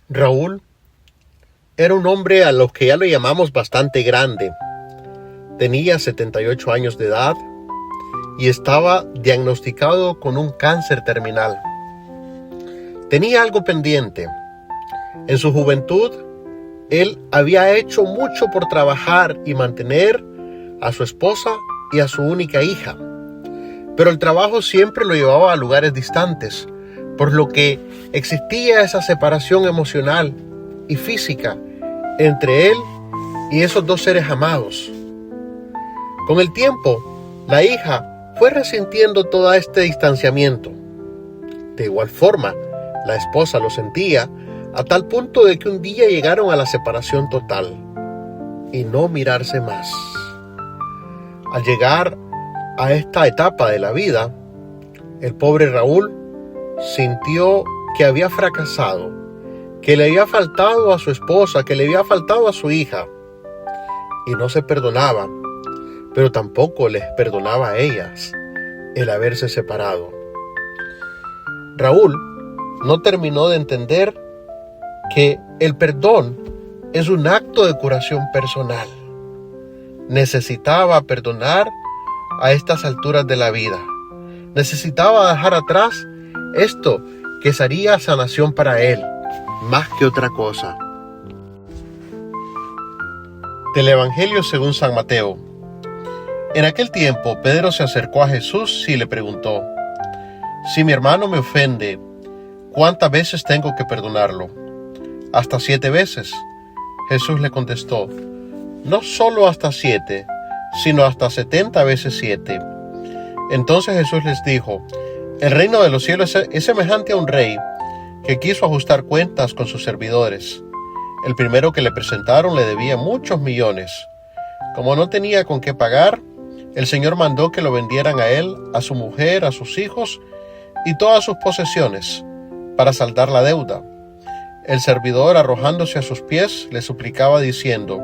Raúl era un hombre a los que ya lo llamamos bastante grande. Tenía 78 años de edad y estaba diagnosticado con un cáncer terminal. Tenía algo pendiente. En su juventud, él había hecho mucho por trabajar y mantener a su esposa y a su única hija. Pero el trabajo siempre lo llevaba a lugares distantes, por lo que existía esa separación emocional y física entre él y esos dos seres amados. Con el tiempo, la hija fue resintiendo todo este distanciamiento. De igual forma, la esposa lo sentía a tal punto de que un día llegaron a la separación total y no mirarse más. Al llegar a esta etapa de la vida, el pobre Raúl sintió que había fracasado, que le había faltado a su esposa, que le había faltado a su hija, y no se perdonaba, pero tampoco les perdonaba a ellas el haberse separado. Raúl no terminó de entender que el perdón es un acto de curación personal. Necesitaba perdonar a estas alturas de la vida. Necesitaba dejar atrás esto que sería sanación para él, más que otra cosa. Del Evangelio según San Mateo. En aquel tiempo, Pedro se acercó a Jesús y le preguntó: si mi hermano me ofende, ¿cuántas veces tengo que perdonarlo? ¿Hasta 7 veces? Jesús le contestó: no solo hasta 7, sino hasta 70 veces 7. Entonces Jesús les dijo: el reino de los cielos es semejante a un rey que quiso ajustar cuentas con sus servidores. El primero que le presentaron le debía muchos millones. Como no tenía con qué pagar, el Señor mandó que lo vendieran a él, a su mujer, a sus hijos y todas sus posesiones, para saldar la deuda. El servidor, arrojándose a sus pies, le suplicaba diciendo: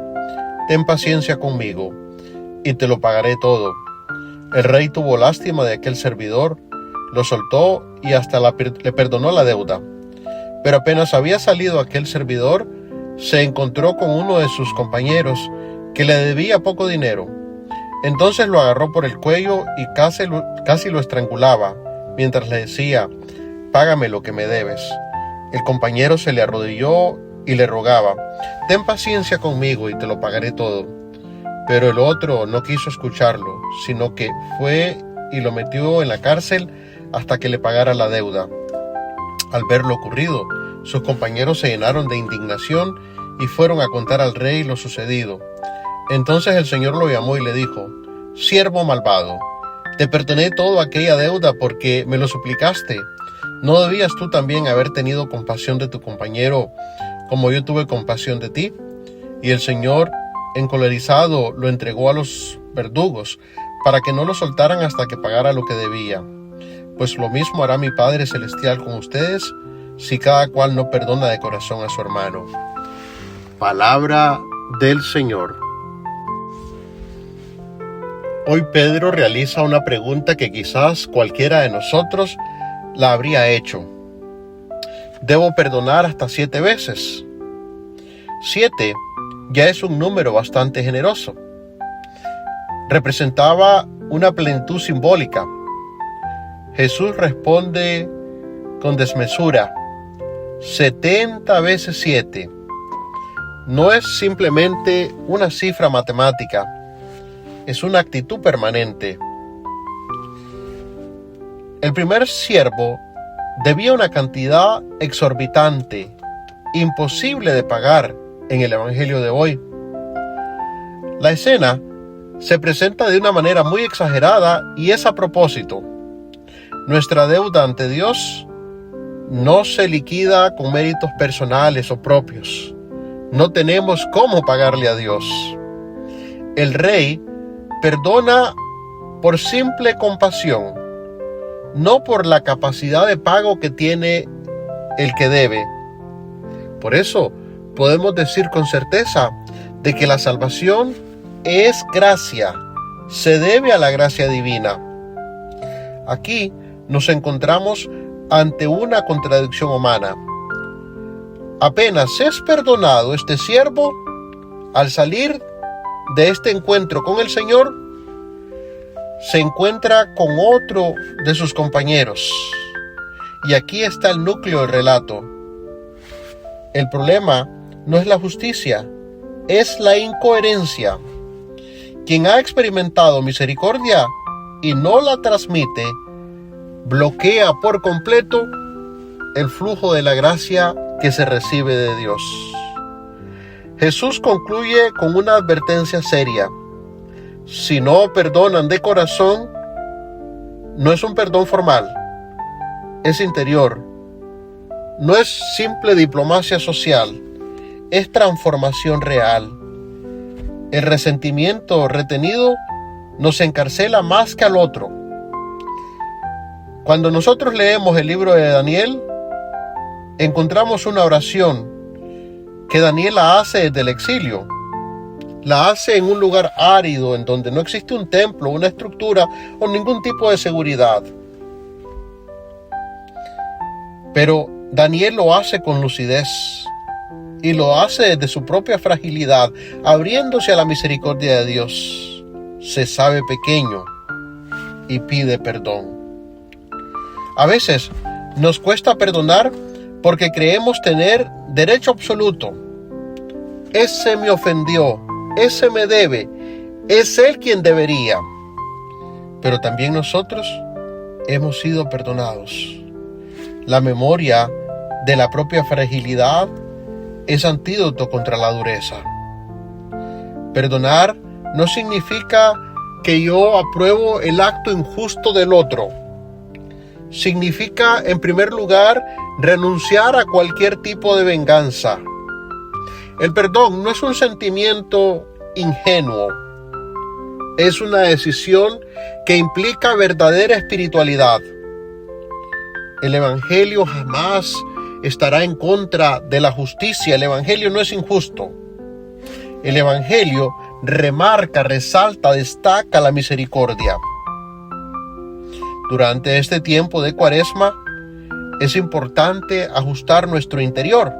ten paciencia conmigo, y te lo pagaré todo. El rey tuvo lástima de aquel servidor, lo soltó y hasta le perdonó la deuda. Pero apenas había salido aquel servidor, se encontró con uno de sus compañeros que le debía poco dinero. Entonces lo agarró por el cuello y casi lo estrangulaba, mientras le decía: págame lo que me debes. El compañero se le arrodilló y le rogaba: ten paciencia conmigo y te lo pagaré todo. Pero el otro no quiso escucharlo, sino que fue y lo metió en la cárcel hasta que le pagara la deuda. Al ver lo ocurrido, sus compañeros se llenaron de indignación y fueron a contar al rey lo sucedido. Entonces el Señor lo llamó y le dijo: siervo malvado, te perdoné toda aquella deuda porque me lo suplicaste. ¿No debías tú también haber tenido compasión de tu compañero como yo tuve compasión de ti? Y el Señor, encolerizado, lo entregó a los verdugos para que no lo soltaran hasta que pagara lo que debía. Pues lo mismo hará mi Padre Celestial con ustedes si cada cual no perdona de corazón a su hermano. Palabra del Señor. Hoy Pedro realiza una pregunta que quizás cualquiera de nosotros la habría hecho. ¿Debo perdonar hasta 7 veces? 7 ya es un número bastante generoso. Representaba una plenitud simbólica. Jesús responde con desmesura: 70 veces 7. No es simplemente una cifra matemática, es una actitud permanente. El primer siervo debía una cantidad exorbitante, imposible de pagar en el Evangelio de hoy. La escena se presenta de una manera muy exagerada y es a propósito. Nuestra deuda ante Dios no se liquida con méritos personales o propios. No tenemos cómo pagarle a Dios. El rey perdona por simple compasión, no por la capacidad de pago que tiene el que debe. Por eso podemos decir con certeza de que la salvación es gracia, se debe a la gracia divina. Aquí nos encontramos ante una contradicción humana. Apenas es perdonado este siervo, al salir de este encuentro con el Señor, se encuentra con otro de sus compañeros. Y aquí está el núcleo del relato. El problema no es la justicia, es la incoherencia. Quien ha experimentado misericordia y no la transmite, bloquea por completo el flujo de la gracia que se recibe de Dios. Jesús concluye con una advertencia seria. Si no perdonan de corazón, no es un perdón formal, es interior. No es simple diplomacia social, es transformación real. El resentimiento retenido nos encarcela más que al otro. Cuando nosotros leemos el libro de Daniel, encontramos una oración que Daniel la hace desde el exilio. La hace en un lugar árido, en donde no existe un templo, una estructura o ningún tipo de seguridad. Pero Daniel lo hace con lucidez y lo hace desde su propia fragilidad, abriéndose a la misericordia de Dios. Se sabe pequeño y pide perdón. A veces nos cuesta perdonar porque creemos tener derecho absoluto. Ese me ofendió, ese me debe, es él quien debería. Pero también nosotros hemos sido perdonados. La memoria de la propia fragilidad es antídoto contra la dureza. Perdonar no significa que yo apruebo el acto injusto del otro. Significa, en primer lugar, renunciar a cualquier tipo de venganza. El perdón no es un sentimiento ingenuo. Es una decisión que implica verdadera espiritualidad. El Evangelio jamás estará en contra de la justicia. El Evangelio no es injusto. El Evangelio remarca, resalta, destaca la misericordia. Durante este tiempo de Cuaresma es importante ajustar nuestro interior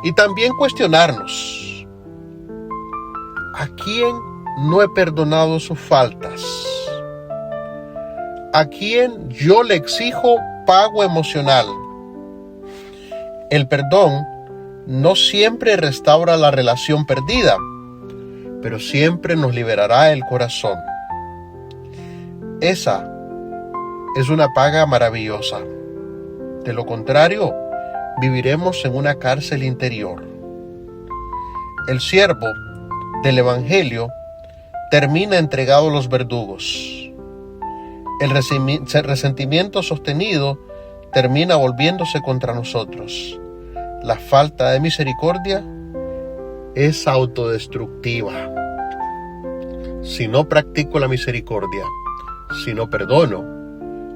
y también cuestionarnos: ¿a quién no he perdonado sus faltas? ¿A quién yo le exijo pago emocional? El perdón no siempre restaura la relación perdida, pero siempre nos liberará el corazón. Esa es una paga maravillosa. De lo contrario, viviremos en una cárcel interior. El siervo del Evangelio termina entregado a los verdugos. El resentimiento sostenido termina volviéndose contra nosotros. La falta de misericordia es autodestructiva. Si no practico la misericordia, si no perdono,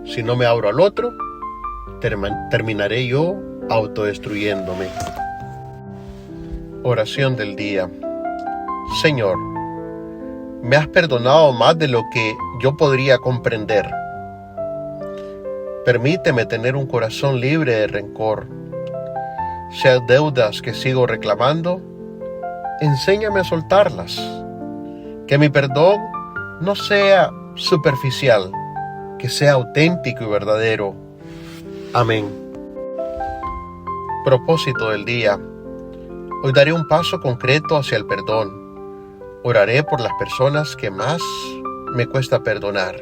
si no me abro al otro, terminaré yo autodestruyéndome. Oración del día. Señor, me has perdonado más de lo que yo podría comprender. Permíteme tener un corazón libre de rencor. Si hay deudas que sigo reclamando, enséñame a soltarlas. Que mi perdón no sea superficial, que sea auténtico y verdadero. Amén. Propósito del día. Hoy daré un paso concreto hacia el perdón. Oraré por las personas que más me cuesta perdonar.